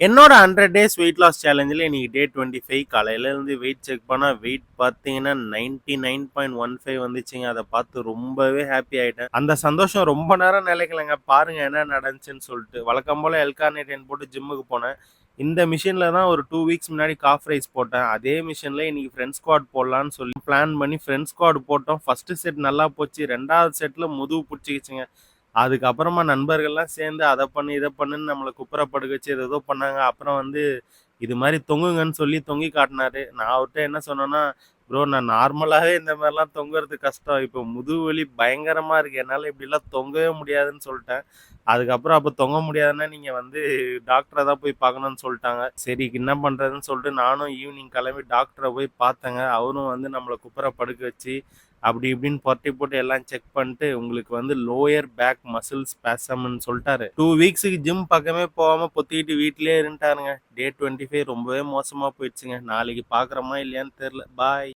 என்னோட 100 days weight loss சேலஞ்சில் இன்னைக்கு டே 25 காலையிலேருந்து வெயிட் செக் பண்ணால் வெயிட் பார்த்தீங்கன்னா 99.15 வந்துச்சுங்க. அதை பார்த்து ரொம்பவே ஹாப்பி ஆகிட்டேன். அந்த சந்தோஷம் ரொம்ப நேரம் நிலைக்கலைங்க. பாருங்கள் என்ன நடந்துச்சுன்னு சொல்லிட்டு. வழக்கம் போல் எல்கார்னேட்டின் போட்டு ஜிம்முக்கு போனேன். இந்த மிஷினில் தான் ஒரு 2 வீக்ஸ் முன்னாடி காஃப் ரைஸ் போட்டேன். அதே மிஷினில் இன்னைக்கு ஃப்ரெண்ட் ஸ்குவாட் போடலான்னு சொல்லி பிளான் பண்ணி ஃப்ரெண்ட் ஸ்குவாட் போட்டோம். ஃபஸ்ட்டு செட் நல்லா போச்சு. 2வது செட்டில் முதுகு பிடிச்சிக்கிச்சுங்க. அதுக்கப்புறமா நண்பர்கள்லாம் சேர்ந்து அதை பண்ணு இதை பண்ணுன்னு நம்மளை குப்புற படுக்க வச்சு ஏதோ பண்ணாங்க. அப்புறம் வந்து இது மாதிரி தொங்குங்கன்னு சொல்லி தொங்கி காட்டினாரு. நான் அவர்கிட்ட என்ன சொன்னேன்னா, ப்ரோ நான் நார்மலாகவே இந்த மாதிரிலாம் தொங்குறது கஷ்டம். இப்போ முதுகு வலி பயங்கரமாக இருக்குது. என்னால் இப்படிலாம் தொங்கவே முடியாதுன்னு சொல்லிட்டேன். அதுக்கப்புறம் அப்போ தொங்க முடியாதுன்னா நீங்கள் வந்து டாக்டரை தான் போய் பார்க்கணும்னு சொல்லிட்டாங்க. சரி என்ன பண்ணுறதுன்னு சொல்லிட்டு நானும் ஈவினிங் கிளம்பி டாக்டரை போய் பார்த்தேங்க. அவரும் வந்து நம்மளை குப்புற படுக்க வச்சு அப்படி இப்படின்னு பொரட்டி போட்டு எல்லாம் செக் பண்ணிட்டு உங்களுக்கு வந்து லோயர் பேக் மசில் ஸ்பேசம்னு சொல்லிட்டாரு. 2 வீக்ஸுக்கு ஜிம் பக்கமே போகாம பொத்திக்கிட்டு வீட்டிலேயே இருந்துட்டாருங்க. டே 25 ரொம்பவே மோசமா போயிடுச்சுங்க. நாளைக்கு பார்க்குறோமா இல்லையான்னு தெரியல. பாய்.